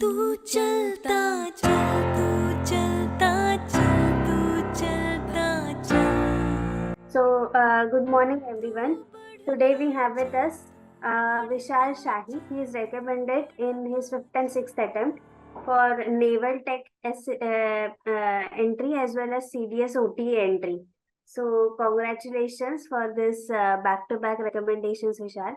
तू चलता चल तू चलता चल तू चलता चल. So, good morning, everyone. Today we have with us Vishal Shahi. He is recommended in his fifth and sixth attempt for Naval Tech entry as well as CDS OTA entry. So, congratulations for this back-to-back recommendations, Vishal.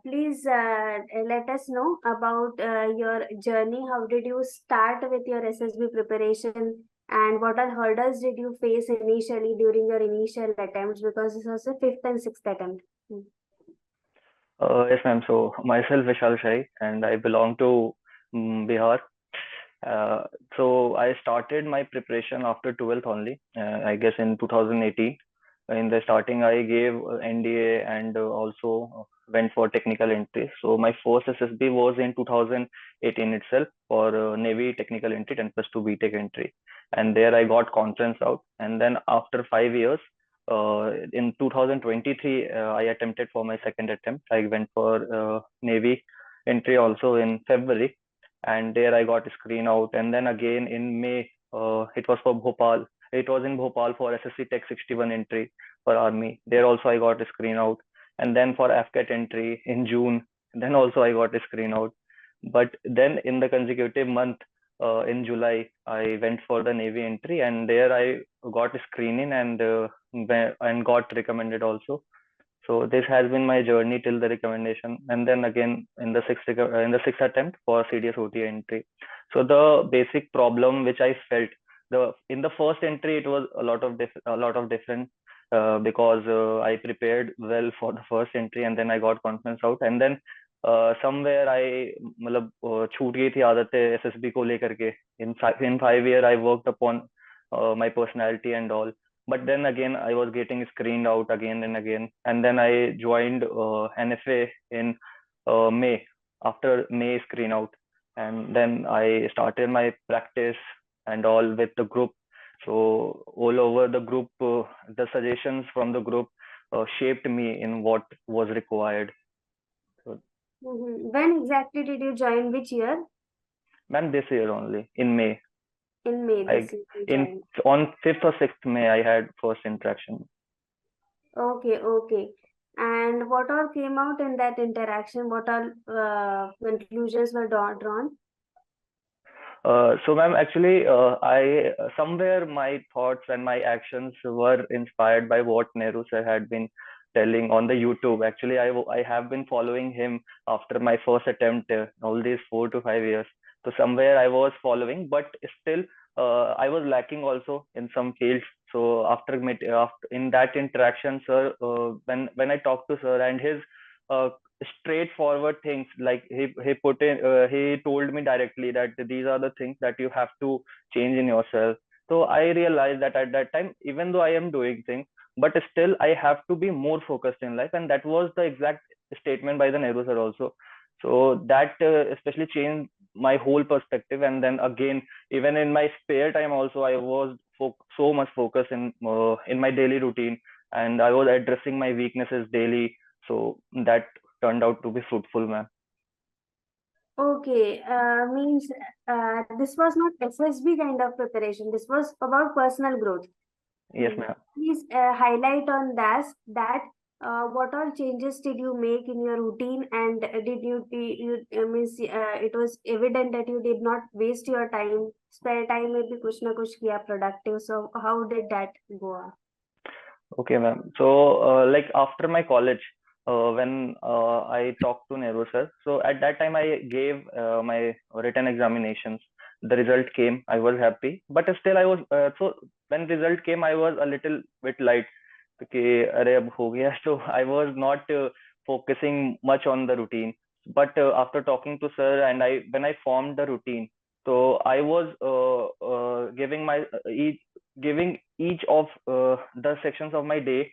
Please let us know about your journey. How did you start with your SSB preparation, and what all hurdles did you face initially during your initial attempts? Because this was a fifth and sixth attempt. Yes, ma'am. So myself Vishal Shahi, and I belong to Bihar. Uh, so I started my preparation after 12th only. I guess in 2018. In the starting, I gave NDA and also went for technical entry. So my first SSB was in 2018 itself for Navy technical entry 10 plus 2 BTech entry, and there I got conference out. And then after 5 years, in 2023, I attempted for my second attempt. I went for Navy entry also in February, and there I got screen out. And then again in May, it was for Bhopal. It was in Bhopal for SSC Tech 61 entry for Army. There also I got a screen out. And then for AFCAT entry in June, then also I got a screen out. But then in the consecutive month, in July, I went for the Navy entry, and there I got a screening and got recommended also. So this has been my journey till the recommendation, and then again in the sixth attempt for CDS OTA entry. So the basic problem which I felt, the in the first entry it was a lot of different, because I prepared well for the first entry, and then I got confidence out. And then somewhere I मतलब छूट गई थी आदतें SSB को लेकर के. In 5 year I worked upon my personality and all. But then again I was getting screened out again and again, and then I joined NFA in May, after May screen out. And then I started my practice and all with the group. So all over the group, the suggestions from the group shaped me in what was required. So, When exactly did you join? Which year? man, this year only in May. In May I this year you in joined. on 5th or 6th May I had first interaction. Okay, okay. And what all came out in that interaction? What all conclusions were drawn? So, ma'am, actually, I somewhere my thoughts and my actions were inspired by what Nehru sir had been telling on the YouTube. Actually, I have been following him after my first attempt, all these 4 to 5 years. So somewhere I was following, but still I was lacking also in some fields. So after in that interaction, sir, when I talked to sir, and his uh, straightforward things, like he told me directly that these are the things that you have to change in yourself. So I realized that at that time, even though I am doing things, but still I have to be more focused in life, and that was the exact statement by the Nehru sir also. So that especially changed my whole perspective. And then again, even in my spare time also, I was so much focused in my daily routine, and I was addressing my weaknesses daily. So that turned out to be fruitful, ma'am. Okay, means this was not SSB kind of preparation. This was about personal growth. Yes, ma'am. Please highlight on that what all changes did you make in your routine, and you means it was evident that you did not waste your time. Spare time में भी कुछ ना कुछ किया productive. So how did that go on? Okay, ma'am. So, like after my college, when I talked to Nehru sir, so at that time I gave my written examinations. The result came. I was happy, but still I was so when result came, I was a little bit light. Okay, अरे अब हो गया. So I was not focusing much on the routine. But after talking to sir, and when I formed the routine, so I was giving each of the sections of my day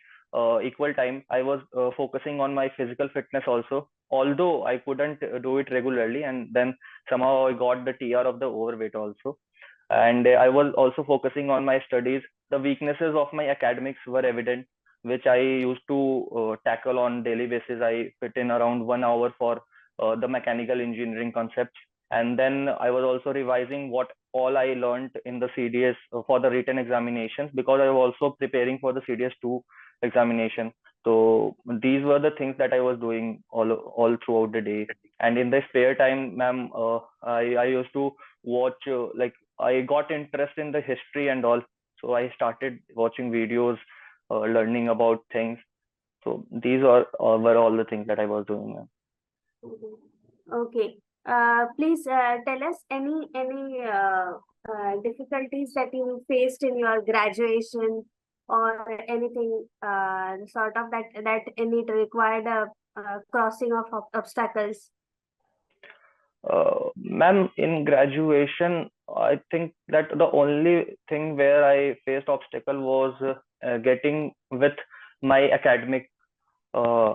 equal time. I was focusing on my physical fitness also, although I couldn't do it regularly. And then somehow I got the TR of the overweight also. And I was also focusing on my studies. The weaknesses of my academics were evident, which I used to tackle on daily basis. I fit in around 1 hour for the mechanical engineering concepts, and then I was also revising what all I learned in the CDS for the written examinations, because I was also preparing for the CDS 2 examination. So these were the things that I was doing all throughout the day. And in the spare time, ma'am, I used to watch like I got interest in the history and all, so I started watching videos, learning about things. So these were all the things that I was doing, ma'am. Mhm. Okay. Please tell us any difficulties that you faced in your graduation, or anything sort of that need required a crossing of obstacles. Ma'am, in graduation, I think that the only thing where I faced obstacle was getting with my uh,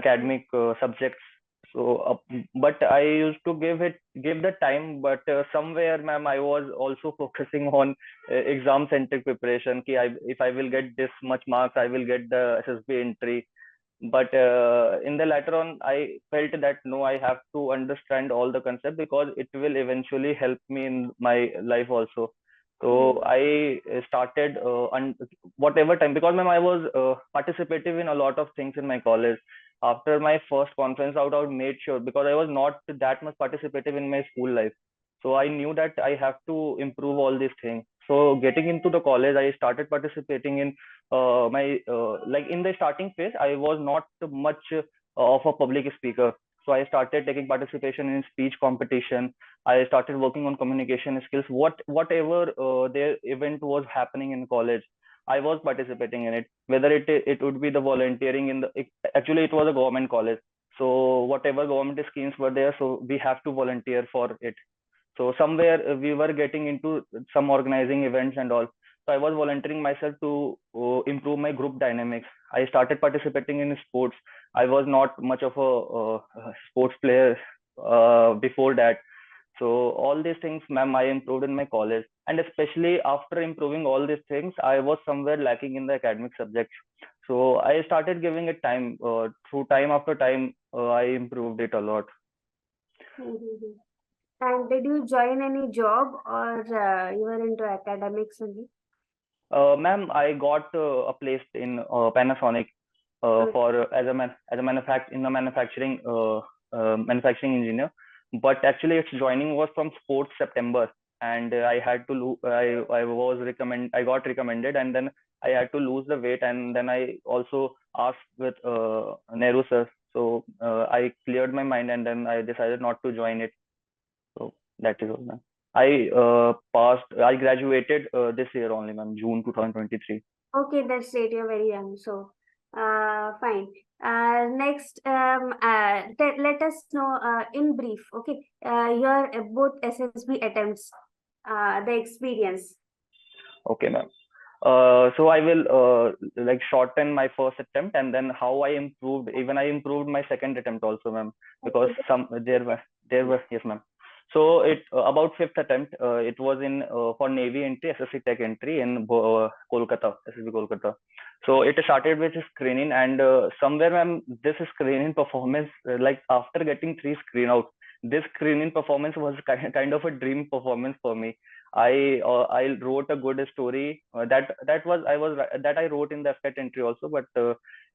academic subjects. So, but I used to give the time, but somewhere, ma'am, I was also focusing on exam centric preparation. If I will get this much marks, I will get the SSB entry. But in the later on, I felt that no, I have to understand all the concept, because it will eventually help me in my life also. So Mhm. I started whatever time, because ma'am, I was participative in a lot of things in my college. After my first conference out, I made sure, because I was not that much participative in my school life. So I knew that I have to improve all these things. So getting into the college, I started participating in my like in the starting phase. I was not much of a public speaker, so I started taking participation in speech competition. I started working on communication skills. Whatever their event was happening in college, I was participating in it. Whether it would be the volunteering in actually it was a government college, so whatever government schemes were there, so we have to volunteer for it. So somewhere we were getting into some organizing events and all. So I was volunteering myself to improve my group dynamics. I started participating in sports. I was not much of a sports player before that. So all these things, ma'am, I improved in my college. And especially after improving all these things, I was somewhere lacking in the academic subjects. So I started giving it time. Through time after time, I improved it a lot. Mhm. And did you join any job, or you were into academics only? Ma'am, I got a place in Panasonic for as a in the manufacturing engineer. But actually, its joining was from sports September, and I had to I got recommended, and then I had to lose the weight, and then I also asked with Nehru sir. So I cleared my mind, and then I decided not to join it. So that is all, ma'am. I graduated this year only, ma'am, June 2023. Okay, that's great. You're very young, so fine. Next, let us know in brief. Okay, your both SSB attempts, the experience. Okay, ma'am. So I will like shorten my first attempt, and then how I improved. Even I improved my second attempt also, ma'am, because Okay. there were yes, ma'am. So it about fifth attempt. It was in for Navy entry, SSC Tech entry in Kolkata, SSB Kolkata. So it started with screening, and somewhere, ma'am, this screening performance, like after getting three screen out, this screening performance was kind of a dream performance for me. I wrote a good story that I wrote in the FCAT entry also, but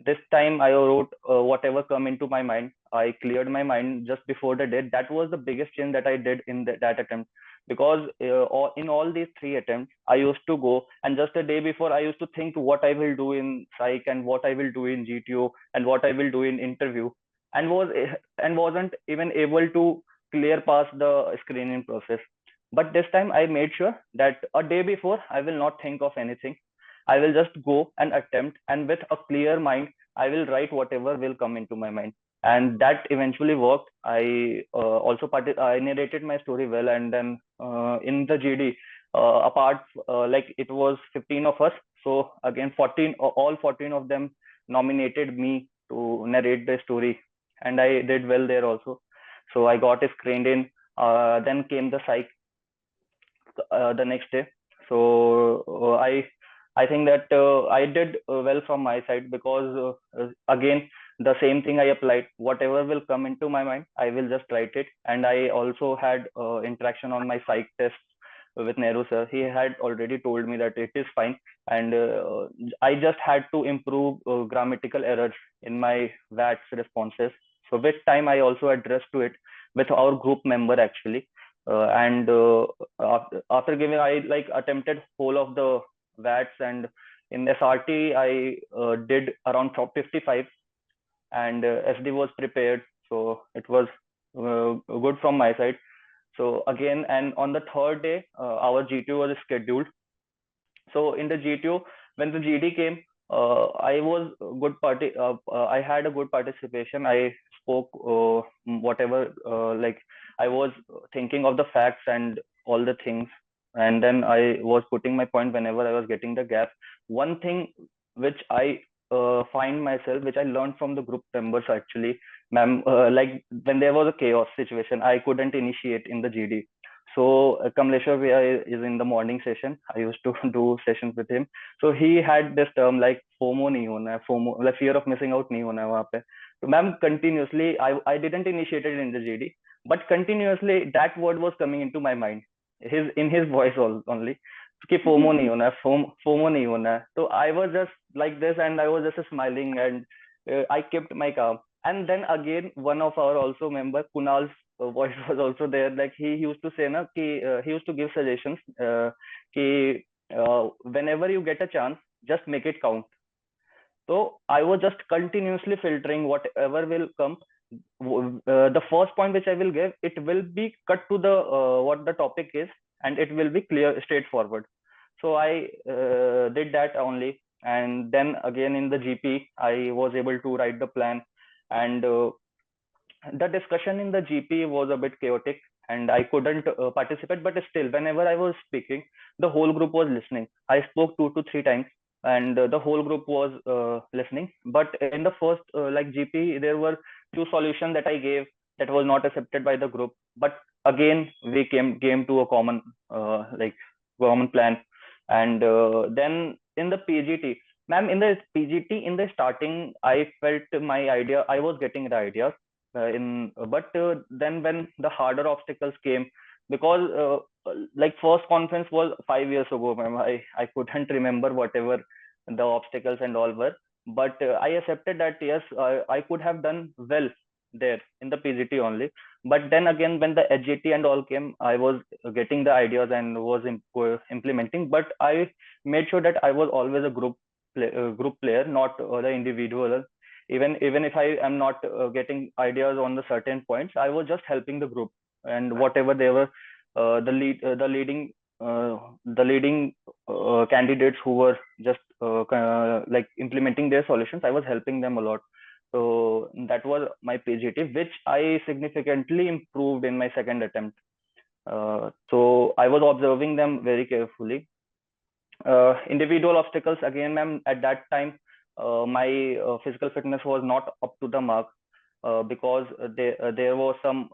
this time I wrote whatever come into my mind. I cleared my mind just before the date. That was the biggest change that I did in that attempt, because in all these three attempts I used to go, and just a day before I used to think what I will do in psych, and what I will do in GTO, and what I will do in interview, and wasn't even able to clear past the screening process. But this time I made sure that a day before I will not think of anything. I will just go and attempt, and with a clear mind, I will write whatever will come into my mind. And that eventually worked. I narrated my story well, and then in the GD, apart like it was 15 of us, so again 14, all 14 of them nominated me to narrate the story, and I did well there also. So I got screened in. Then came the psych the next day. So I think that I did well from my side, because again the same thing I applied. Whatever will come into my mind, I will just write it. And I also had interaction on my psych test with Nehru sir. He had already told me that it is fine, and I just had to improve grammatical errors in my VATS responses. So with time, I also addressed to it with our group member actually. And after giving, I like attempted whole of the VATs, and in SRT I did around 55, and SD was prepared, so it was good from my side. So again, and on the third day, our GTO was scheduled. So in the GTO, when the GD came, I was good party. I had a good participation. I spoke whatever, like I was thinking of the facts and all the things, and then I was putting my point whenever I was getting the gap. One thing which I find myself, which I learned from the group members actually, ma'am, like when there was a chaos situation, I couldn't initiate in the GD. So Kamleshwar Bhaiya is in the morning session. I used to do sessions with him. So he had this term like FOMO nahi hona hai, FOMO, like fear of missing out nahi hona hai wahan pe. So ma'am, continuously, I didn't initiate it in the GD, but continuously that word was coming into my mind, in his voice only. कि FOMO नहीं होना है, FOMO नहीं होना है. So I was just like this, and I was just smiling, and I kept my calm. And then again, one of our also member, Kunal's voice was also there. Like he used to say, na, he used to give suggestions. Ki, whenever you get a chance, just make it count. So I was just continuously filtering whatever will come. The first point which I will give, it will be cut to the what the topic is, and it will be clear, straightforward. So I did that only, and then again in the GP, I was able to write the plan, and the discussion in the GP was a bit chaotic, and I couldn't participate. But still, whenever I was speaking, the whole group was listening. I spoke 2 to 3 times, and the whole group was listening. But in the first like GP, there were two solutions that I gave that was not accepted by the group. But again, we came to a like common plan, and then in the PGT. Ma'am, in the PGT, in the starting, I felt my idea, I was getting the ideas but then when the harder obstacles came, because like first conference was 5 years ago, ma'am, I couldn't remember whatever the obstacles and all were, but I accepted that yes, I could have done well there in the PGT only. But then again, when the HGT and all came, I was getting the ideas and was implementing, but I made sure that I was always a group player, not the individual. Even if I am not getting ideas on the certain points, I was just helping the group, and whatever they were the leading candidates who were just like implementing their solutions, I was helping them a lot. So that was my PGT, which I significantly improved in my second attempt. So I was observing them very carefully. Individual obstacles, again, ma'am, at that time my physical fitness was not up to the mark, because there was some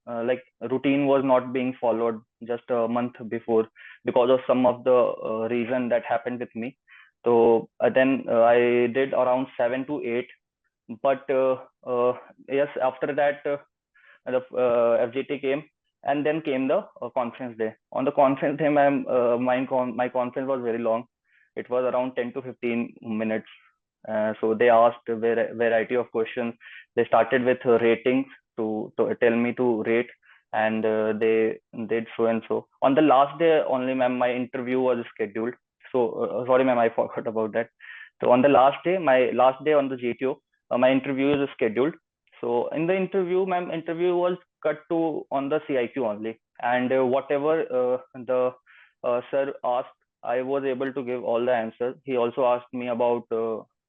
like routine was not being followed just a month before, because of some of the reason that happened with me. So then I did around 7 to 8, but yes, after that the FGT came, and then came the conference day. On the conference day, my conference was very long. It was around 10 to 15 minutes. So they asked a variety of questions. They started with ratings to tell me to rate, and they did so and so. On the last day only, ma'am, my interview was scheduled. So sorry, ma'am, I forgot about that. So on the last day, my last day on the GTO, my interview is scheduled. So in the interview, ma'am, interview was cut to on the CIQ only, and whatever the sir asked, I was able to give all the answers. He also asked me about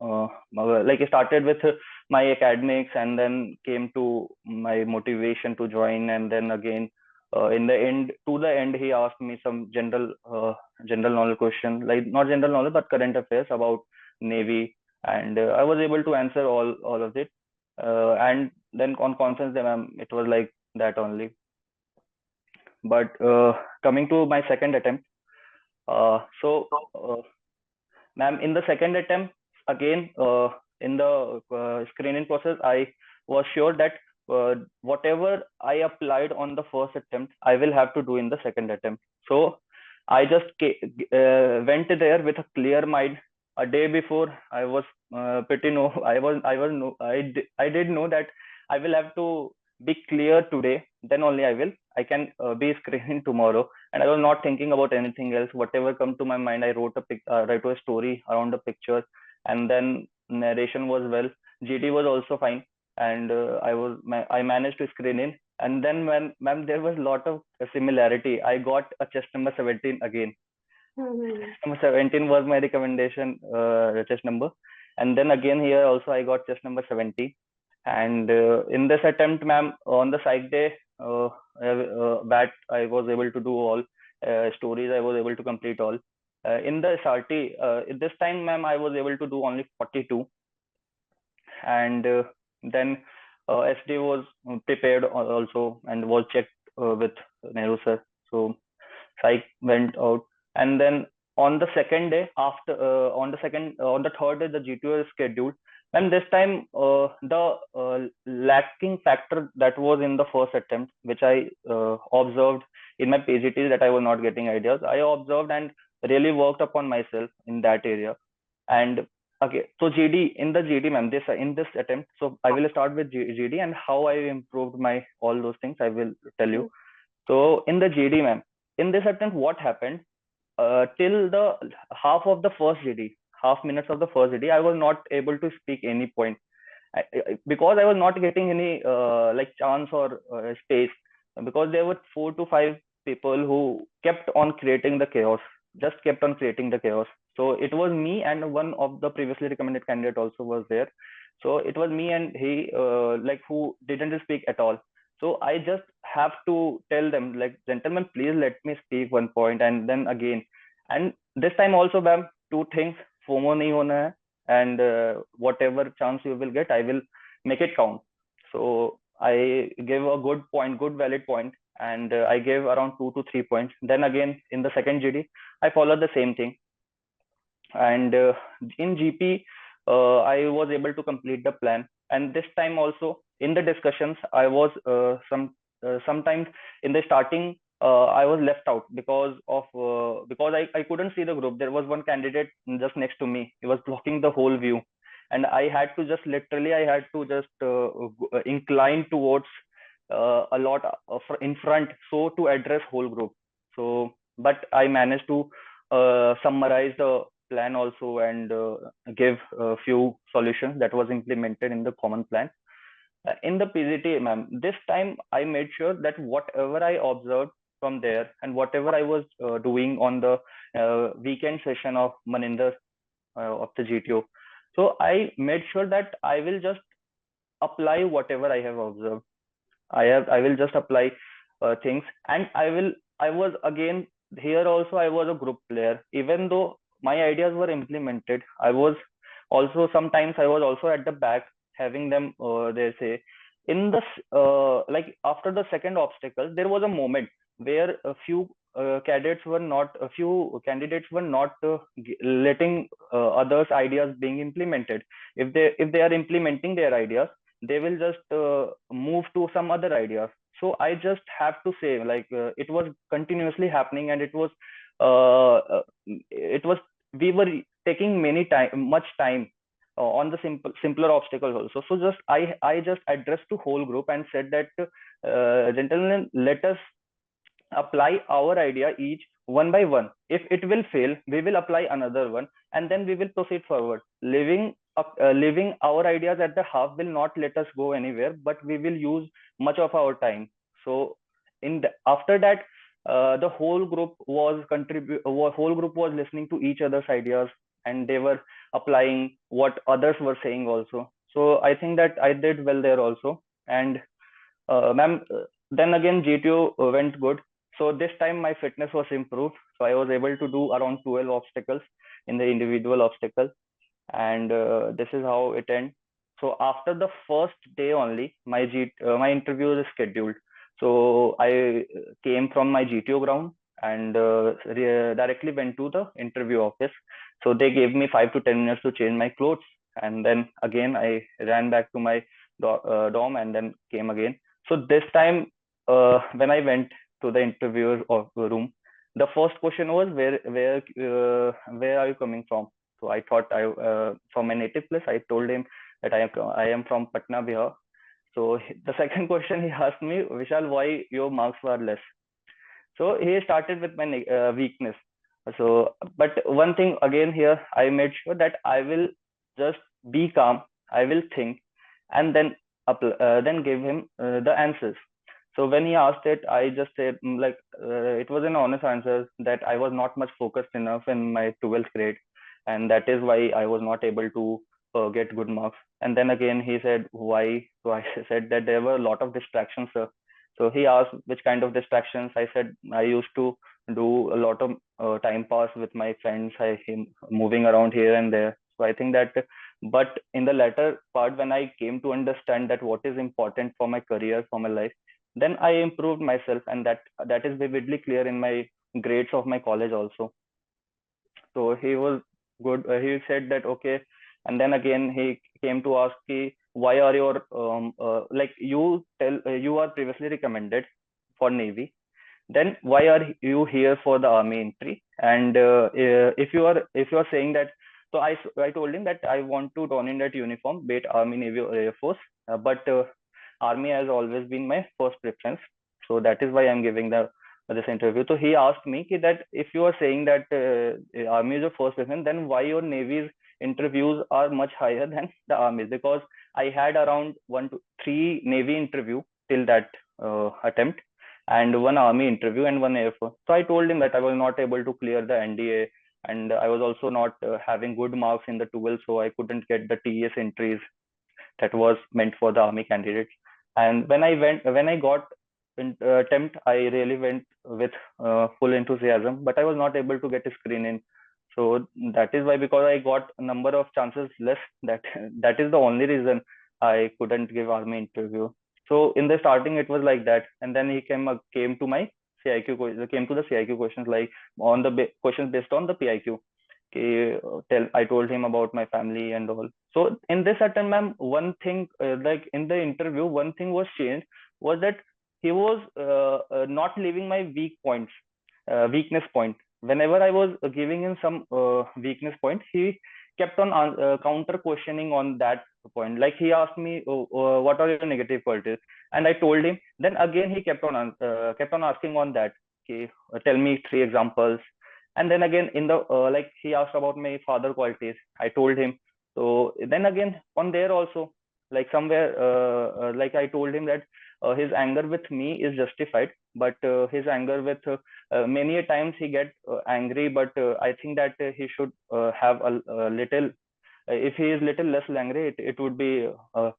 like it started with my academics, and then came to my motivation to join, and then again in the end, to the end, he asked me some general knowledge question, like not general knowledge but current affairs about Navy, and I was able to answer all of it. And then on conference day, ma'am, it was like that only. But coming to my second attempt, so ma'am, in the second attempt, again in the screening process, I was sure that whatever I applied on the first attempt, I will have to do in the second attempt. So I just went there with a clear mind. A day before, I was pretty no, I was no, I did know that I will have to be clear today. Then only I can be screening tomorrow. And I was not thinking about anything else. Whatever come to my mind, I wrote a story around the picture, and then narration was well. GD was also fine, and I managed to screen in. And then when ma'am, there was a lot of similarity. I got a chest number 17 again. Mhm. Number 17 was my recommendation chest number, and then again here also I got chest number 70. And in this attempt, ma'am, on the psych day, that I was able to do all stories. I was able to complete all. In the SRT, this time, ma'am, I was able to do only 42, and then SD was prepared also and was checked with Nehru sir. So psych went out, and then on the second day after on the third day the GTO is scheduled. And this time the lacking factor that was in the first attempt, which I observed in my PGT, that I was not getting ideas. I observed and really worked upon myself in that area. And okay, so GD, in the GD, ma'am, this in this attempt, so I will start with GD and how I improved my all those things. I will tell you. So in the GD, ma'am, in this attempt, what happened? Till the half of the first GD, half minutes of the first GD, I was not able to speak any point. Because I was not getting any like chance or space, because there were 4 to 5 people who kept on creating the chaos, just kept on creating the chaos. So it was me and one of the previously recommended candidate also was there. So it was me and he like who didn't speak at all. So I just have to tell them like, gentlemen, please let me speak one point, and then again. And this time also, ma'am, two things: FOMO nahi hona hai, and whatever chance you will get, I will make it count. So I gave a good point, good valid point, and I gave around 2 to 3 points. Then again in the second GD, I followed the same thing. And in GP, I was able to complete the plan. And this time also in the discussions, I was sometimes in the starting, I was left out because I couldn't see the group. There was one candidate just next to me. He was blocking the whole view, and I had to just literally I had to just incline towards a lot in front, so to address whole group. So, but I managed to summarize the plan also, and give a few solutions that was implemented in the common plan. In the PGT, ma'am, this time I made sure that whatever I observed from there and whatever I was doing on the weekend session of Maninder of the GTO, so I made sure that I will just apply whatever I have observed. I will just apply things, and I was again here also, I was a group player. Even though my ideas were implemented, I was also sometimes I was also at the back having them they say in the like after the second obstacle, there was a moment where a few candidates were not letting others ideas being implemented. If they are implementing their ideas, they will just move to some other ideas. So I just have to say, like, it was continuously happening, and it was we were taking much time on the simpler obstacles also. So just I just addressed to whole group and said that, gentlemen, let us apply our idea each one by one. If it will fail, we will apply another one, and then we will proceed forward. Leaving our ideas at the half will not let us go anywhere, but we will use much of our time. So after that, the whole group was listening to each other's ideas, and they were applying what others were saying also. So I think that I did well there also. And ma'am, then again GTO went good. So this time my fitness was improved. So I was able to do around 12 obstacles in the individual obstacle, and this is how it ends. So after the first day only, my interview is scheduled. So I came from my GTO ground and directly went to the interview office. So they gave me 5 to 10 minutes to change my clothes, and then again I ran back to my dorm and then came again. So this time, when I went to the interviewer room, the first question was where are you coming from? So I thought I from my native place. I told him that I am from Patna, Bihar. So the second question he asked me, Vishal, why your marks were less? So he started with my weakness. So, but one thing again here, I made sure that I will just be calm. I will think, and then then give him the answers. So when he asked it, I just said like it was an honest answer that I was not much focused enough in my 12th grade, and that is why I was not able to get good marks. And then again he said why. So I said that there were a lot of distractions, sir. So he asked which kind of distractions. I said I used to do a lot of time pass with my friends. Moving around here and there. So I think that, but in the latter part, when I came to understand that what is important for my career, for my life, then I improved myself, and that is vividly clear in my grades of my college also. So he was good. He said that okay, and then again he came to ask me why are your like you are previously recommended for Navy, then why are you here for the army entry? And if you are saying that, so I told him that I want to don in that uniform, be it army, navy, or air force, but army has always been my first preference. So that is why I'm giving the this interview. So he asked me that if you are saying that army is your first preference, then why your navy's interviews are much higher than the army? Because I had around 1 to 3 navy interview till that attempt, and one army interview and one air force. So I told him that I was not able to clear the NDA, and I was also not having good marks in the 12, so I couldn't get the TS entries that was meant for the army candidates. And when I got attempt, I really went with full enthusiasm, but I was not able to get a screen in. So that is why, because I got a number of chances less, that that is the only reason I couldn't give army interview. So in the starting it was like that, and then he came to my came to the CIQ questions, like on the questions based on the PIQ. Okay, I told him about my family and all. So in this attempt, ma'am, one thing like in the interview, one thing was changed, was that he was not leaving my weakness point. Whenever I was giving him some weakness point, he kept on counter questioning on that point. Like he asked me, "What are your negative qualities?" And I told him. Then again, he kept on asking on that. Okay, tell me 3 examples. And then again, in the like he asked about my father qualities. I told him. So then again, on there also, like somewhere, like I told him that his anger with me is justified, but his anger with many a times he get angry, but I think that he should have a little, if he is little less angry, it would be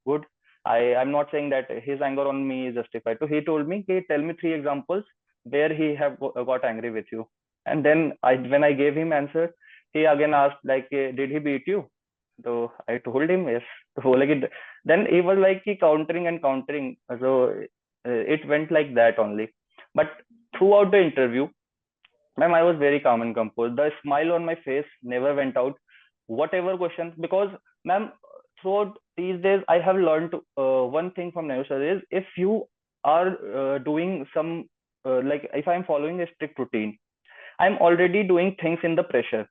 good. I'm not saying that his anger on me is justified. So he told me, okay, tell me 3 examples where he have got angry with you. And then when I gave him answer, he again asked like, did he beat you? So I told him yes. So like then he was like he countering and countering. So it went like that only. But throughout the interview, ma'am, I was very calm and composed. The smile on my face never went out. Whatever questions, because ma'am, throughout these days, I have learned one thing from Nehru sir is, if you are doing some like if I'm following a strict routine, I'm already doing things in the pressure.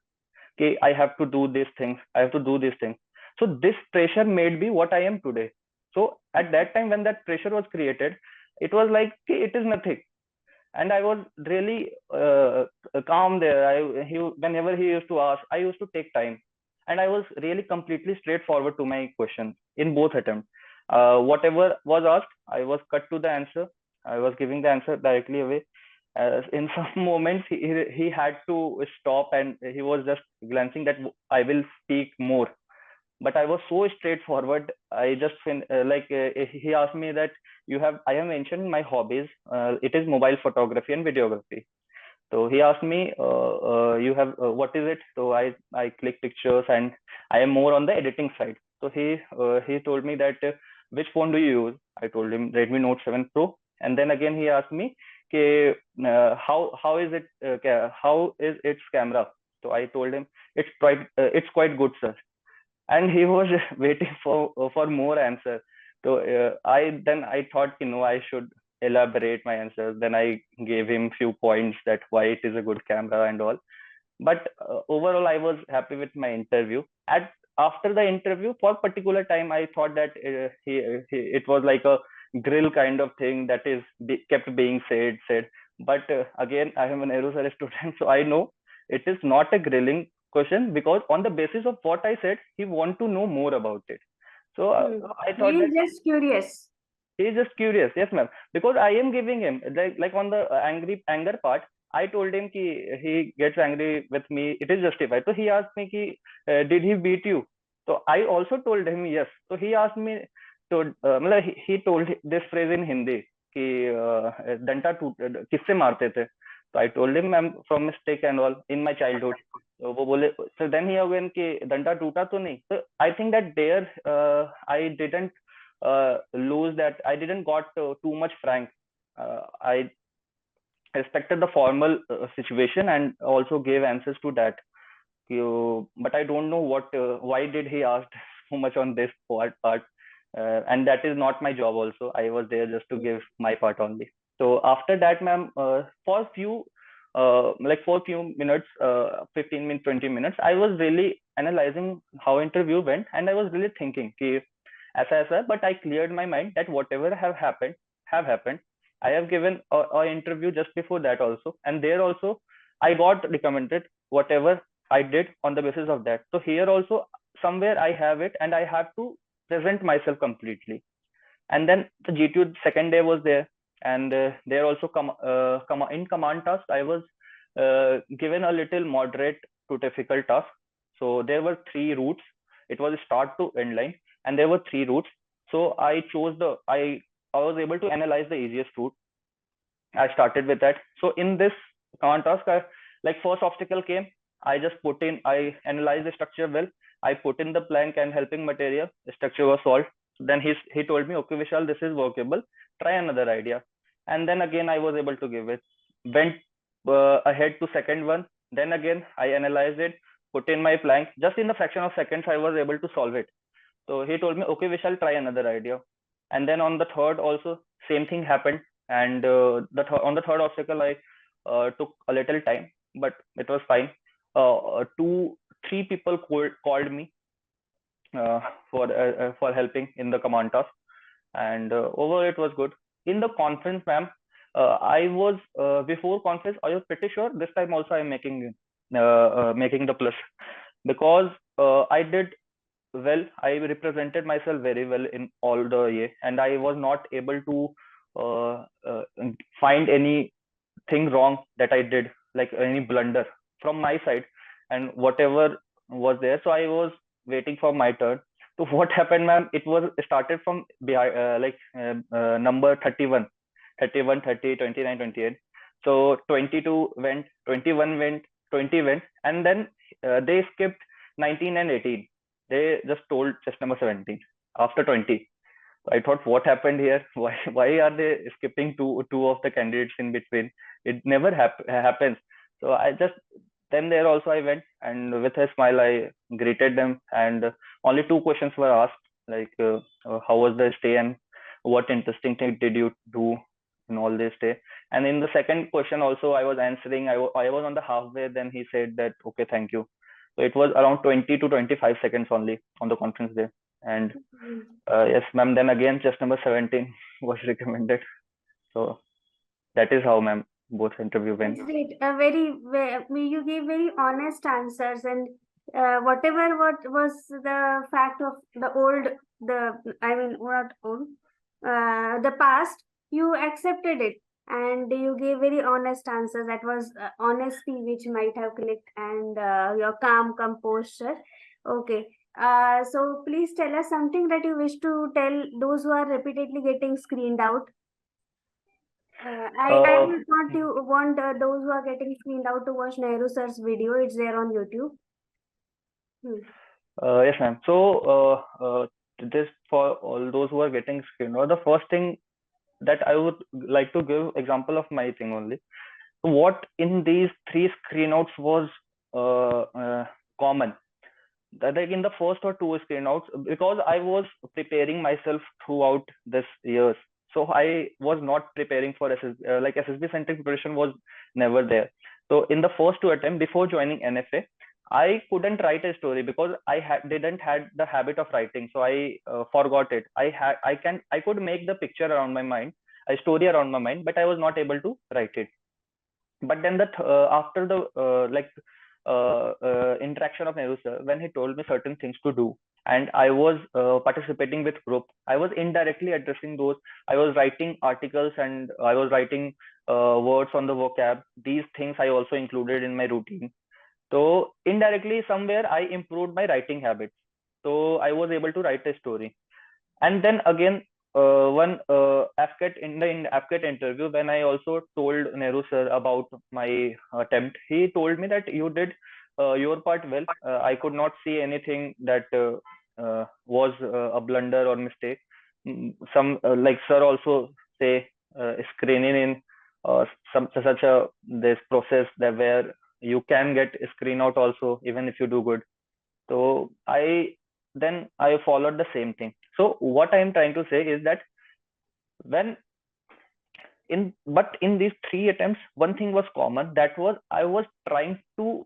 Okay, I have to do these things. I have to do these things. So this pressure made me what I am today. So at that time when that pressure was created, it was like, okay, it is nothing, and I was really calm there. Whenever he used to ask, I used to take time, and I was really completely straightforward to my question in both attempts. Whatever was asked, I was cut to the answer. I was giving the answer directly away. In some moments, he had to stop, and he was just glancing that I will speak more, but I was so straightforward. I just he asked me that I have mentioned my hobbies. It is mobile photography and videography. So he asked me, you have what is it? So I click pictures, and I am more on the editing side. So he told me that which phone do you use? I told him Redmi Note 7 Pro, and then again he asked me, okay, how is it? How is its camera? So I told him it's quite good, sir. and he was waiting for more answer. So I thought, I should elaborate my answers. Then I gave him few points that why it is a good camera and all. But overall, I was happy with my interview. At After the interview, for particular time, I thought that it was like a grill kind of thing that is kept being said. But again, I am an Nehru Sir student, so I know it is not a grilling question, because on the basis of what I said, he want to know more about it. So I He thought that is just curious. he is just curious. Yes, ma'am. Because I am giving him, like on the anger part, I told him he gets angry with me. It is justified. So he asked me did he beat you? So I also told him yes. So he asked me to मतलब he told this phrase in Hindi कि डंडा टूट किससे मारते थे. So I told him I'm from mistake and all in my childhood. So वो बोले, so then he again कि डंडा टूटा तो नहीं. So I think that there I didn't lose that. I didn't got too much frank. I respected the formal situation and also gave answers to that. But I don't know why did he ask so much on this part, and that is not my job. Also, I was there just to give my part only. So after that, ma'am, for few minutes, 15 minutes, 20 minutes, I was really analyzing how interview went, and I was really thinking, ऐसा, but I cleared my mind that whatever have happened. I have given a interview just before that also, and there also I got recommended whatever I did on the basis of that. So here also somewhere I have it, and I have to present myself completely. And then the GTU second day was there, and there also in command task I was given a little moderate to difficult task. So there were three routes. It was start to end line, and there were three routes. So I chose I was able to analyze the easiest route. I started with that. So in this command task, like first obstacle came, I analyzed the structure well. I put in the plank and helping material. The structure was solved. Then he told me, okay, Vishal, this is workable. Try another idea. And then again, I was able to give it. Went ahead to second one. Then again, I analyzed it, put in my plank. Just in a fraction of seconds, I was able to solve it. So he told me, okay, Vishal, try another idea. And then on the third also, same thing happened. And on the third obstacle, I took a little time, but it was fine. Three people called me for helping in the command task, and overall it was good. In the conference, ma'am, I was before conference, I was pretty sure this time also I'm making the plus, because I did well. I represented myself very well in all the year, and I was not able to find anything wrong that I did, like any blunder from my side, and whatever was there. So I was waiting for my turn. So what happened, ma'am? It was started from behind, number 31, 31, 30, 29, 28. So 22 went, 21 went, 20 went, and then they skipped 19 and 18. They just told just number 17 after 20. I thought, what happened here? Why are they skipping two of the candidates in between? It never happens. So I just then there also I went, and with a smile I greeted them, and only two questions were asked, like how was the stay and what interesting thing did you do in all this stay. And in the second question also I was answering. I was on the halfway. Then he said that okay, thank you. So it was around 20 to 25 seconds only on the conference day. And yes, ma'am. Then again, just number 17 was recommended. So that is how, ma'am, both interview went. It's great. You gave very honest answers, and what was the fact of not old, the past, you accepted it, and you gave very honest answers. That was honesty which might have clicked, and your calm composure. Okay. So please tell us something that you wish to tell those who are repeatedly getting screened out. I would want those who are getting screened out to watch Nehru sir's video. It's there on YouTube. Yes, ma'am. So this for all those who are getting screened out, the first thing that I would like to give example of my thing only. What in these three screenouts was common. like in the first or two screen outs, because I was preparing myself throughout this years. So I was not preparing for SSB, like SSB centric preparation was never there. So in the first two attempts before joining NFA, I couldn't write a story because didn't had the habit of writing. So I forgot it. I could make the picture around my mind, a story around my mind, but I was not able to write it. But then after the interaction of Nehru sir, when he told me certain things to do, and I was participating with group, I was indirectly addressing those. I was writing articles and I was writing words on the vocab. These things I also included in my routine. So indirectly, somewhere I improved my writing habits. So I was able to write a story. And then again, one AFCAT in the AFCAT interview, when I also told Nehru sir about my attempt, he told me that you did your part well. I could not see anything that was a blunder or mistake. Some like sir also say screening in some such a this process that where you can get screen out also even if you do good. So I followed the same thing. So what I am trying to say is that when in these three attempts, one thing was common. That was I was trying to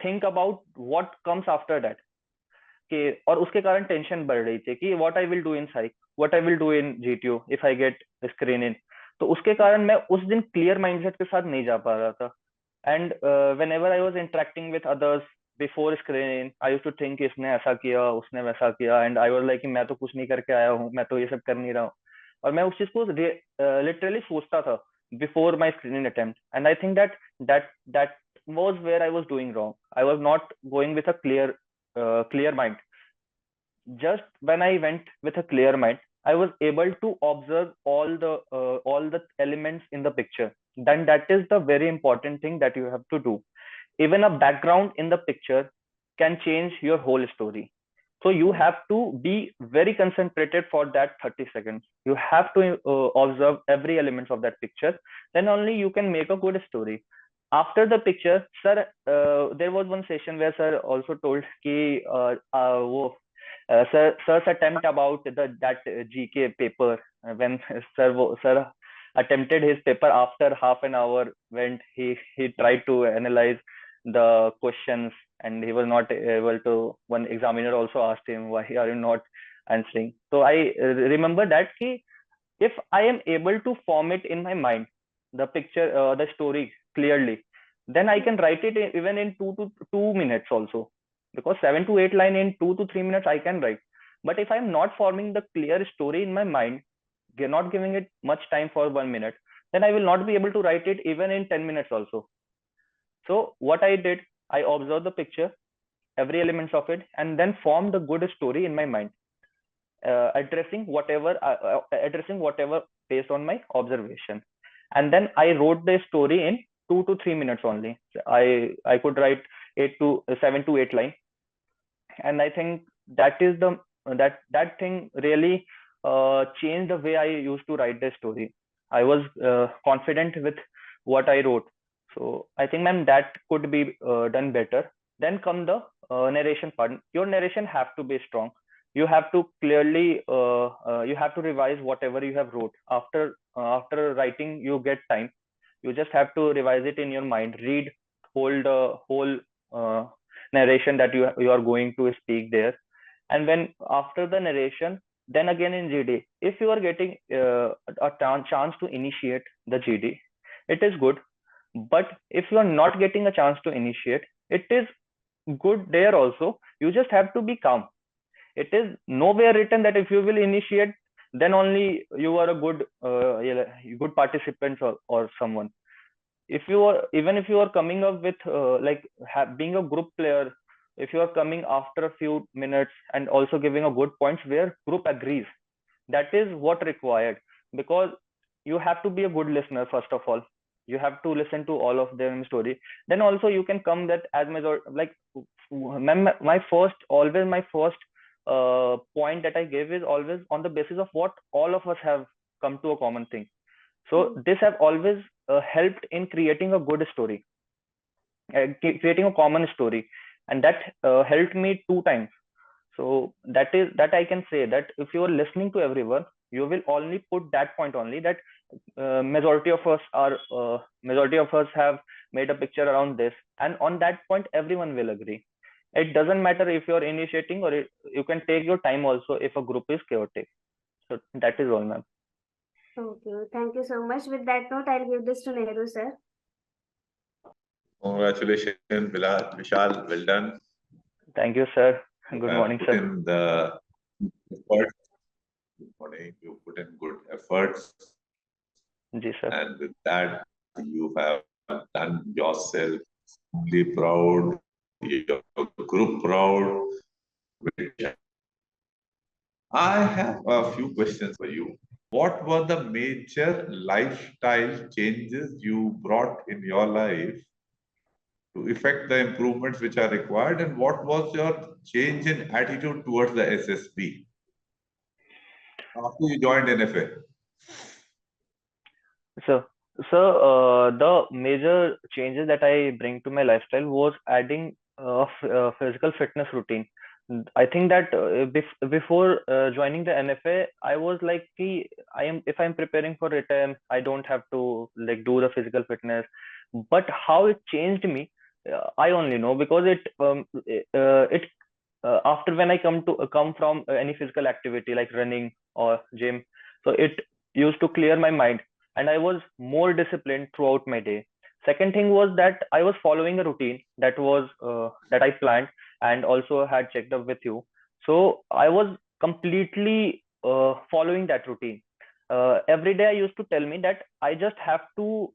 think about what comes after that. कि और उसके कारण tension बढ़ रही थी कि what I will do in psych, what I will do in GTO if I get screen in. तो उसके कारण मैं उस दिन क्लियर माइंडसेट के साथ नहीं जा पा रहा था. And whenever I was interacting with others before screen, I used to think इसने ऐसा किया उसने वैसा किया, एंड आई वाज लाइक मैं तो कुछ नहीं करके आया हूँ, मैं तो ये सब कर नहीं रहा हूँ. और मैं उस चीज को लिटरली सोचता था before my screening attempt. And I think that was where I was doing wrong. I was not going with a clear mind. Just when I went with a clear mind, I was able to observe all the elements in the picture. Then that is the very important thing that you have to do. Even a background in the picture can change your whole story. So you have to be very concentrated for that 30 seconds. You have to observe every element of that picture. Then only you can make a good story. After the picture, sir, there was one session where sir also told कि वो sir's attempt about that GK paper, when sir attempted his paper after half an hour, when he tried to analyze the questions and he was not able to. One examiner also asked him, why are you not answering? So I remember that if I am able to form it in my mind, the picture, the story clearly, then I can write it even in 2 minutes also, because 7 to 8 lines in 2 to 3 minutes I can write. But if I'm not forming the clear story in my mind, not giving it much time for 1 minute, then I will not be able to write it even in 10 minutes also. So what I did, I observed the picture, every element of it, and then formed a good story in my mind, addressing whatever based on my observation. And then I wrote the story in 2 to 3 minutes only. I could write 7 to 8 lines, and I think that thing really changed the way I used to write the story. I was confident with what I wrote. So I think, ma'am, that could be done better. Then come the narration part. Your narration have to be strong. You have to clearly you have to revise whatever you have wrote. After writing, you get time. You just have to revise it in your mind. Read whole uh, narration that you are going to speak there. And when after the narration, then again in GD, if you are getting a chance to initiate the GD, it is good. But if you are not getting a chance to initiate, it is good there also. You just have to be calm. It is nowhere written that if you will initiate, then only you are a good participant or someone. If you are, even if you are coming up with being a group player, if you are coming after a few minutes and also giving a good points where group agrees, that is what required. Because you have to be a good listener first of all. You have to listen to all of them story. Then also you can come that as much, or like my first point that I gave is always on the basis of what all of us have come to a common thing. So this have always helped in creating a good story. creating a common story, and that helped me 2 times. So that I can say that if you are listening to everyone, you will only put that point only, that majority of us have made a picture around this, and on that point everyone will agree. It doesn't matter if you're initiating, or you can take your time also if a group is chaotic. So that is all, ma'am. Okay, thank you so much. With that note, I'll give this to Nehru, sir. Congratulations, Vishal. Well done. Thank you, sir. You Good have morning, put sir. in the effort. Good morning. You put in good efforts, Ji, sir. and with that, you have done yourself really proud, your group proud. I have a few questions for you. What were the major lifestyle changes you brought in your life to effect the improvements which are required, and what was your change in attitude towards the SSB after you joined NFA? So, the major changes that I bring to my lifestyle was adding physical fitness routine. I think that before joining the NFA, I was like, if I'm preparing for written, I don't have to like do the physical fitness. But how it changed me, I only know, because it after when I come from any physical activity like running or gym, so it used to clear my mind, and I was more disciplined throughout my day. Second thing was that I was following a routine that I planned and also had checked up with you. So I was completely following that routine. Every day I used to tell me that I just have to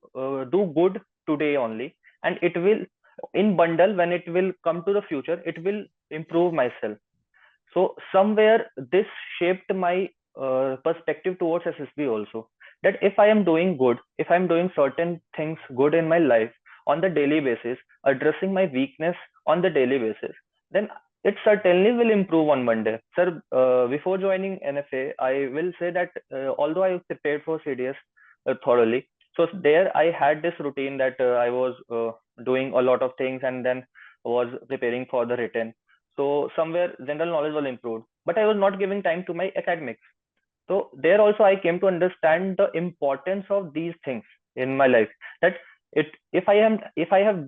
do good today only, and it will, in bundle, when it will come to the future, it will improve myself. So somewhere this shaped my perspective towards SSB also. That if I am doing good, if I'm doing certain things good in my life on the daily basis, addressing my weakness on the daily basis, then it certainly will improve on Monday. Sir, before joining NFA, I will say that although I prepared for CDS thoroughly, so there I had this routine that I was doing a lot of things, and then was preparing for the written. So somewhere general knowledge was improved, but I was not giving time to my academics. So there also I came to understand the importance of these things in my life. That if I have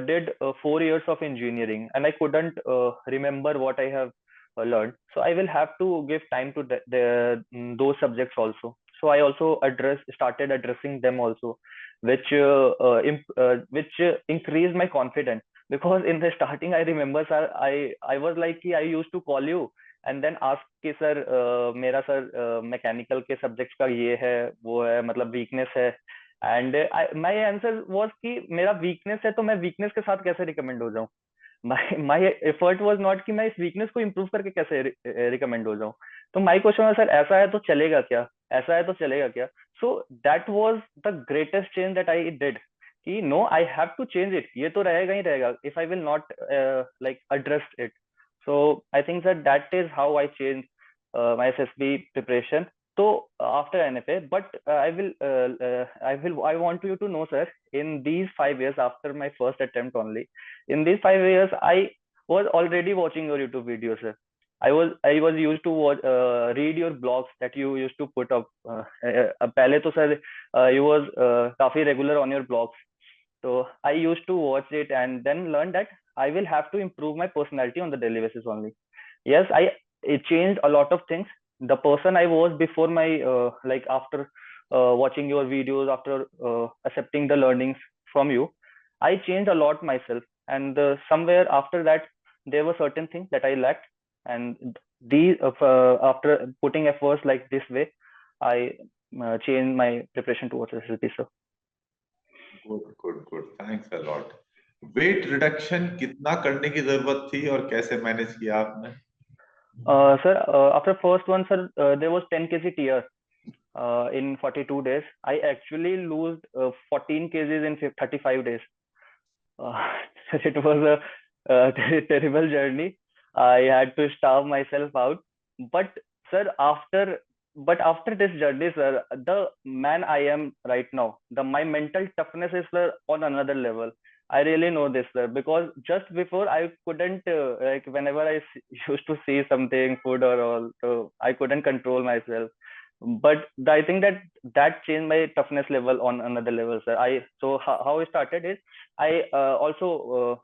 did 4 years of engineering and I couldn't remember what I have learned, so I will have to give time to those subjects also. So I also started addressing them also, which increased my confidence. Because in the starting, I remember, sir, I was like कि I used to call you and then ask कि sir मेरा sir mechanical के subjects का ये है वो है, मतलब वीकनेस है. एंड माय आंसर वाज कि मेरा वीकनेस है तो मैं वीकनेस के साथ कैसे रिकमेंड हो जाऊं. माय एफर्ट वाज नॉट कि मैं इस वीकनेस को इम्प्रूव करके कैसे रिकमेंड हो जाऊं. तो माय क्वेश्चन है, सर ऐसा है तो चलेगा क्या, ऐसा है तो चलेगा क्या. So that was the greatest change that I did कि no, I have to change it. ये तो रहेगा ही रहेगा if I will not like address it. So I think that is how I changed my SSB preparation. So after NFA, but I want you to know, sir, in these 5 years after my first attempt only, in these 5 years, I was already watching your YouTube videos, sir. I was used to read your blogs that you used to put up. पहले तो sir you was काफी regular on your blogs. So I used to watch it and then learn that I will have to improve my personality on the daily basis only. Yes, it changed a lot of things. The person I was before my like after watching your videos, after accepting the learnings from you, I changed a lot myself. And somewhere after that, there were certain things that I lacked, and these after putting efforts like this way, I changed my preparation towards SSB. So. Good. Thanks a lot. Weight reduction कितना करने की जरूरत थी और कैसे manage किया आपने? Sir, after first one, sir, there was 10 kg TR in 42 days. I actually lost 14 kgs in 35 days. Uh, it was a terrible journey. I had to starve myself out. But sir, after this journey, sir, the man I am right now, my mental toughness is, sir, on another level. I really know this, sir, because just before I couldn't like whenever used to see something, food or all, so I couldn't control myself. But I think that changed my toughness level on another level, sir. So how I started is I also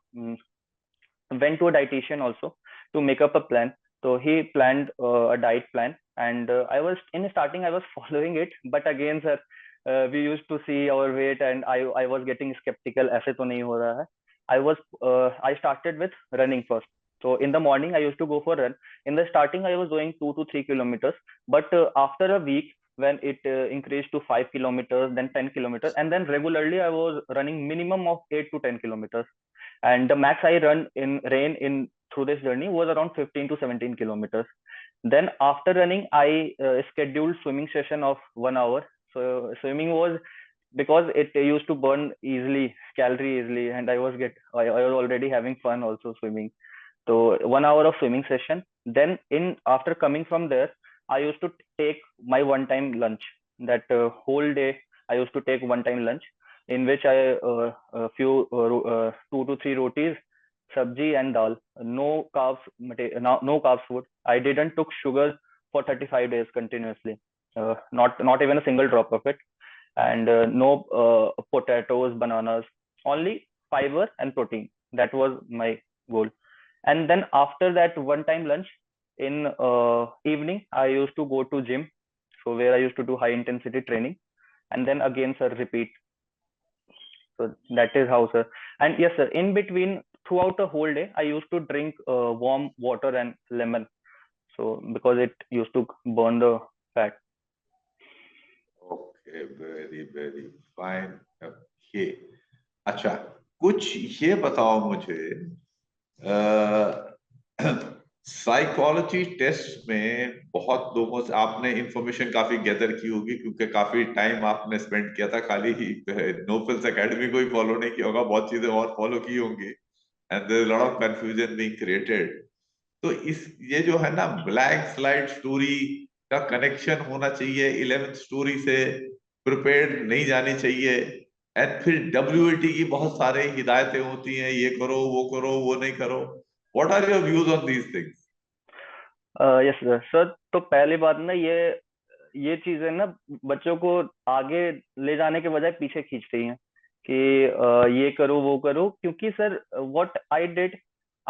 went to a dietitian also to make up a plan. So he planned a diet plan, and I was in the starting I was following it, but again, sir, we used to see our weight, and I was getting skeptical. ऐसे तो नहीं हो रहा है. I started with running first. So in the morning I used to go for run. In the starting I was doing 2 to 3 kilometers, but after a week when it increased to 5 kilometers, then 10 kilometers, and then regularly I was running minimum of 8 to 10 kilometers, and the max I run in rain in through this journey was around 15 to 17 kilometers. Then after running, I scheduled swimming session of 1 hour. So swimming was because it used to burn easily, calorie easily, and I was already having fun also swimming. So 1 hour of swimming session. Then in after coming from there, I used to take my one-time lunch. That whole day, I used to take one-time lunch in which I a few 2 to 3 rotis, sabji and dal. No carbs, no carbs food. I didn't took sugar for 35 days continuously. Not even a single drop of it, and no potatoes, bananas. Only fiber and protein. That was my goal. And then after that one time lunch in evening, I used to go to gym, so where I used to do high intensity training, and then again, sir, repeat. So that is how, sir. And yes, sir, in between, throughout the whole day, I used to drink warm water and lemon, so because it used to burn the fat. Okay, very very fine. Okay. अच्छा, कुछ ये बताओ मुझे, psychology test में बहुत लोगों से आपने इंफॉर्मेशन काफी गैदर की होगी, क्योंकि काफी टाइम आपने स्पेंड किया था, खाली ही नो फ्रिल्स एकेडमी को ही फॉलो नहीं किया होगा, बहुत चीजें और फॉलो की होंगी, and there lot of confusion being created. तो इस ये जो है ना, ब्लैंक स्लाइड स्टोरी का कनेक्शन होना चाहिए 11th स्टोरी से, प्रिपेयर्ड नहीं जानी चाहिए, एंड फिर WAT की बहुत सारे हिदायतें होती हैं, ये करो वो नहीं करो. What are your views on these things? Yes sir. Sir तो पहली बात ना, ये चीजें ना बच्चों को आगे ले जाने के बजाय पीछे खींचती हैं कि ये करो वो करो, क्योंकि sir what I did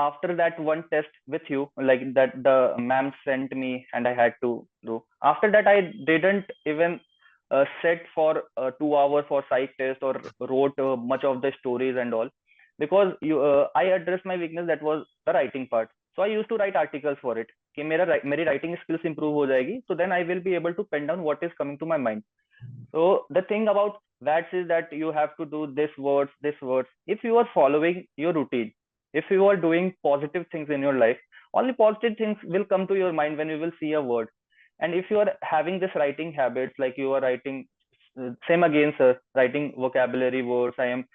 after that one test with you, like that the ma'am sent me and I had to do. After that I didn't even sit for 2 hours for psych test or wrote much of the stories and all, because I addressed my weakness, that was the writing part. So I used to write articles for it कि मेरी writing skills improve हो जाएगी, so then I will be able to pen down what is coming to my mind. So the thing about VATS is that you have to do this words. If you are following your routine, if you are doing positive things in your life, only positive things will come to your mind when you will see a word. And if you are having this writing habits, like you are writing, same again, sir, writing vocabulary words, I am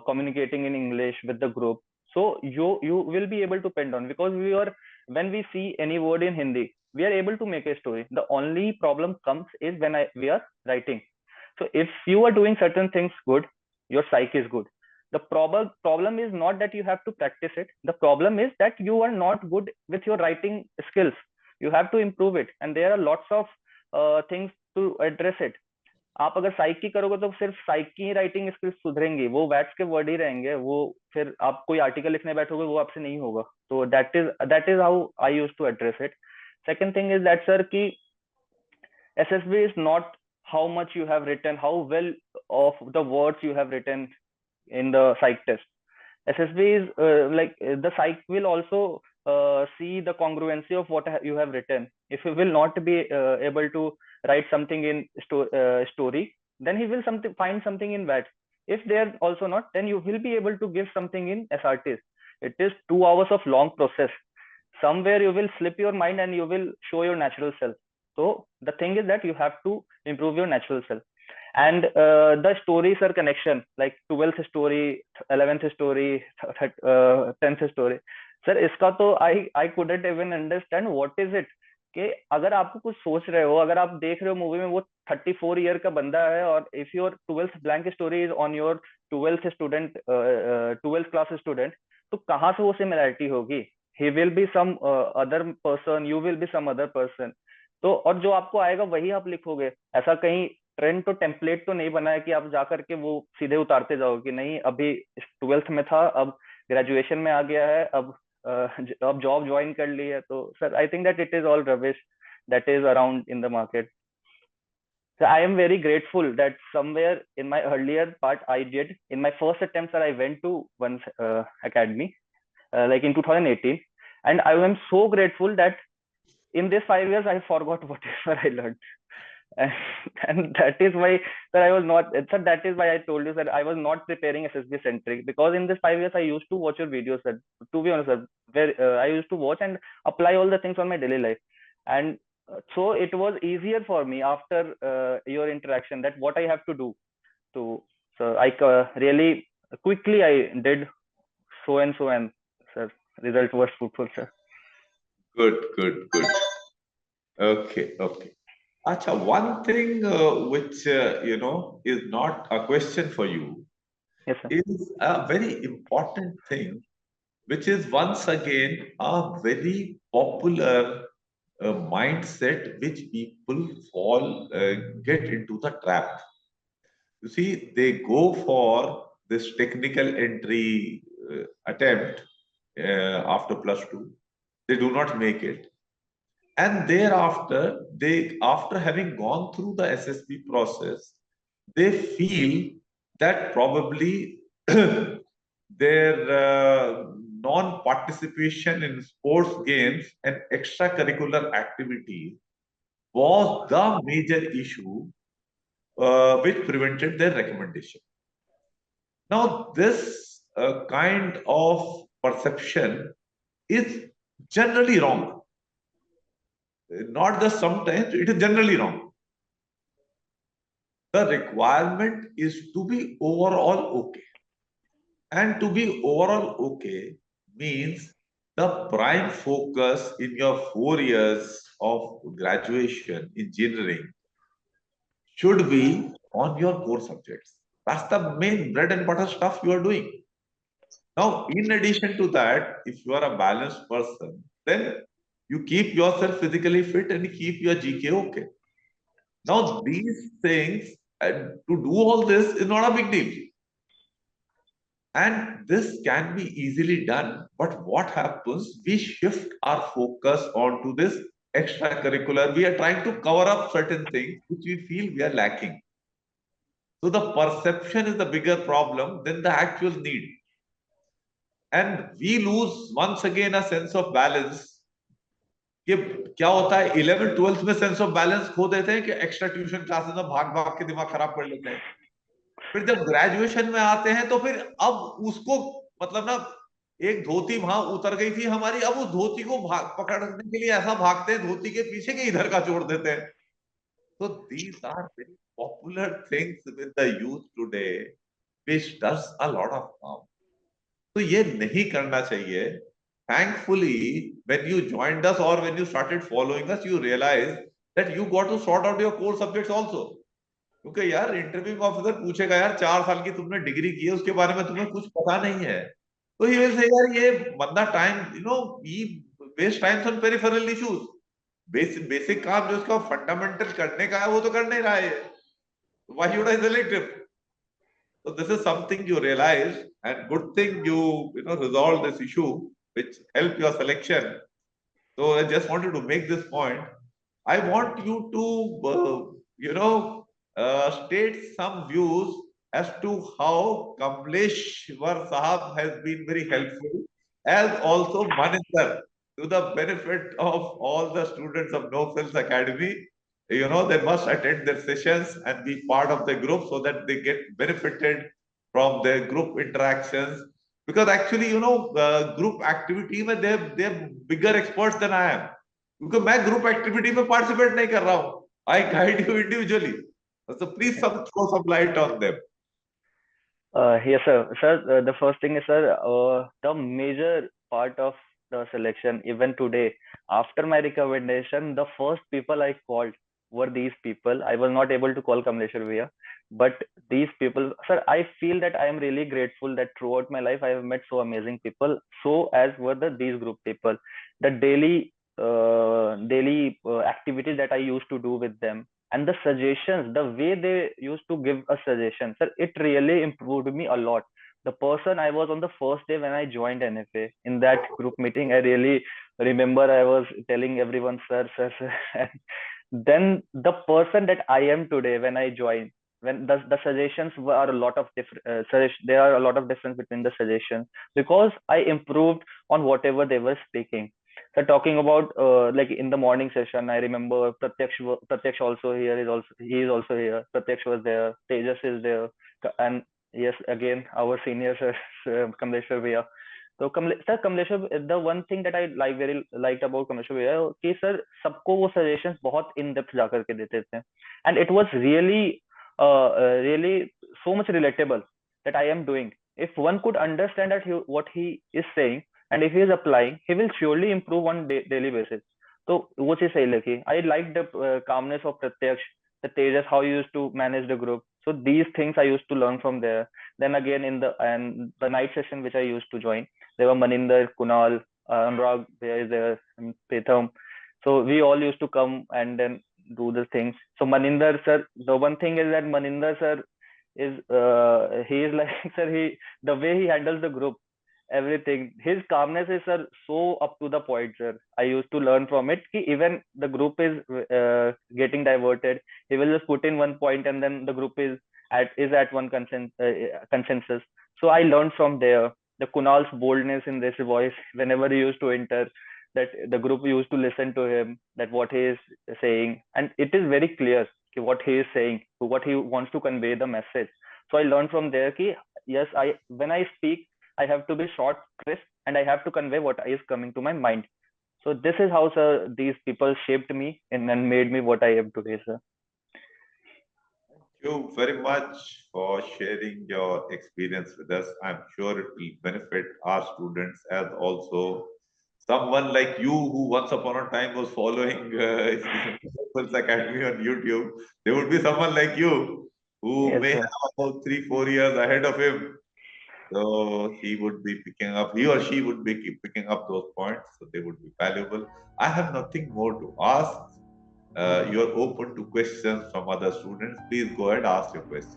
communicating in English with the group. So you will be able to pen down, because when we see any word in Hindi, we are able to make a story. The only problem comes is when we are writing. So if you are doing certain things good, your psyche is good. The problem is not that you have to practice it. The problem is that you are not good with your writing skills. You have to improve it, and there are lots of things to address it. आप अगर साइक की करोगे तो सिर्फ साइक की writing skills सुधरेंगी, वो watts के word ही रहेंगे, वो फिर आप कोई आर्टिकल लिखने बैठोगे वो आपसे नहीं होगा. तो that is how I use to address it. Second thing is that sir कि SSB is not how much you have written, how well of the words you have written in the psych test. SSB is like the psych will also see the congruency of what you have written. If you will not be able to write something in story, then he will find something in that. If they are also not, then you will be able to give something in SRTs. It is 2 hours of long process. Somewhere you will slip your mind and you will show your natural self. So the thing is that you have to improve your natural self. And the stories are connection, like 12th story, 11th story, 10th story. Sir, iska to I couldn't even understand what is it. कि अगर आपको कुछ सोच रहे हो, अगर आप देख रहे हो मूवी में वो 34 ईयर का बंदा है, और if your 12th blank story is on your 12th class student, तो कहाँ से वो सिमिलैरिटी होगी? He will be some other person, you will be some other person. तो और जो आपको आएगा वही आप लिखोगे। ऐसा कहीं ट्रेंड तो टेम्पलेट तो नहीं बना है कि आप जा करके वो सीधे उतारते जाओ कि नहीं अभी 12th में था, अब ग्रेजुएशन में आ गया है, अब जॉब ज्वाइन कर ली है। तो sir I think that it is all rubbish that is around in the market. So I am very grateful that somewhere in my earlier part I did, in my first attempt that I went to one academy like in 2018, and I am so grateful that in these 5 years I forgot whatever I learned. And that is why that I was not, sir, that is why I told you that I was not preparing SSB centric, because in this 5 years I used to watch your videos, sir. To be honest, sir, where I used to watch and apply all the things on my daily life. And so it was easier for me after your interaction that what I have to do to, so I really quickly I did so and so, and sir, result was fruitful, sir. Good. Okay. Acha, one thing which is not a question for you Yes, sir. is a very important thing, which is once again a very popular mindset which people get into the trap. You see, they go for this technical entry attempt after +2. They do not make it. And thereafter, after having gone through the SSB process, they feel that probably their non-participation in sports games and extracurricular activities was the major issue which prevented their recommendation. Now, this kind of perception is generally wrong. Not just sometimes, it is generally wrong. The requirement is to be overall okay. And to be overall okay means the prime focus in your 4 years of graduation engineering should be on your core subjects. That's the main bread and butter stuff you are doing. Now, in addition to that, if you are a balanced person, then you keep yourself physically fit and keep your GK okay. Now, these things, to do all this is not a big deal. And this can be easily done. But what happens? We shift our focus onto this extracurricular. We are trying to cover up certain things which we feel we are lacking. So the perception is the bigger problem than the actual need. And we lose once again a sense of balance. कि क्या होता है 11th 12th में sense of balance खो देते हैं कि extra tuition classes में भाग भाग के दिमाग खराब कर लेते हैं। फिर जब ग्रेजुएशन में आते हैं तो फिर अब उसको मतलब ना एक धोती वहां उतर गई थी हमारी, अब उस धोती को पकड़ने के लिए ऐसा भागते हैं धोती के पीछे के इधर का छोड़ देते हैं। तो these are very popular things with the youth today which does a lot of harm. तो ये नहीं करना चाहिए। Thankfully, when you joined us or when you started following us, you realized that you got to sort out your core subjects also. क्योंकि यार interviewing officer पूछेगा यार 4 साल की तुमने डिग्री की है उसके बारे में तुम्हें कुछ पता नहीं है, तो ही विल से यार ये बंदा टाइम ही waste times on peripheral issues. Basic काम जो उसका फंडामेंटल करने का है वो तो कर नहीं रहा है, why should I select him? So this is something you realize, and good thing you resolve this issue which help your selection. So I just wanted to make this point. I want you to state some views as to how Kamleshwar Sahab has been very helpful, as also Maninder, to the benefit of all the students of No Frills Academy. They must attend their sessions and be part of the group so that they get benefited from their group interactions. Because actually, group activity में they're bigger experts than I am. क्योंकि मैं group activity में participate नहीं कर रहा हूँ. I guide you individually. So please throw some light on them. Yes, sir. Sir, the first thing is, sir, the major part of the selection. Even today, after my recommendation, the first people I called were these people. I was not able to call Kamleshwar Bhaiya, but these people, sir, I feel that I am really grateful that throughout my life I have met so amazing people. So as were these group people, the daily activities that I used to do with them, and the suggestions, the way they used to give a suggestion, sir, it really improved me a lot. The person I was on the first day when I joined NFA in that group meeting, I really remember I was telling everyone, sir, sir, sir. And then the person that I am today when I joined, when the suggestions were a lot of different, there are a lot of difference between the suggestions because I improved on whatever they were speaking. So talking about like in the morning session, I remember Pratyaksh also here is also he is also here. Pratyaksh was there. Tejas is there, and yes, again our senior sir, Kamleshwar Bhaiya. तो sir Kamleshwar the one thing that I like very like about Kamleshwar भैया कि sir सबको वो suggestions बहुत in depth जा करके देते थे and it was really really so much relatable that I am doing. If one could understand that what he is saying and if he is applying, he will surely improve on daily basis. तो वो चीज सही लगी. I like the calmness of Pratyaksh, the Tejas, how he used to manage the group. So these things I used to learn from there. Then again in the night session which I used to join, there were Maninder, Kunal, Anurag, there is there, and Pritham. So we all used to come and then do the things. So Maninder sir, the one thing is that Maninder sir is he is like sir, he the way he handles the group, everything, his calmness is sir so up to the point, sir. I used to learn from it ki even the group is getting diverted, he will just put in one point and then the group is at one consensus. So I learned from there. The Kunal's boldness in this voice whenever he used to enter, that the group used to listen to him, that what he is saying, and it is very clear what he is saying, what he wants to convey the message. So I learned from there ki yes, I when I speak, I have to be short, crisp, and I have to convey what is coming to my mind. So this is how, sir, these people shaped me and made me what I am today, sir. Thank you very much for sharing your experience with us. I'm sure it will benefit our students as also someone like you who once upon a time was following No Frills Academy on YouTube. There would be someone like you who Yes, may sir. have about 3-4 years ahead of him. So he would be picking up, he or she would be picking up those points. So they would be valuable. I have nothing more to ask. You're open to questions from other students. Please go ahead, ask your question.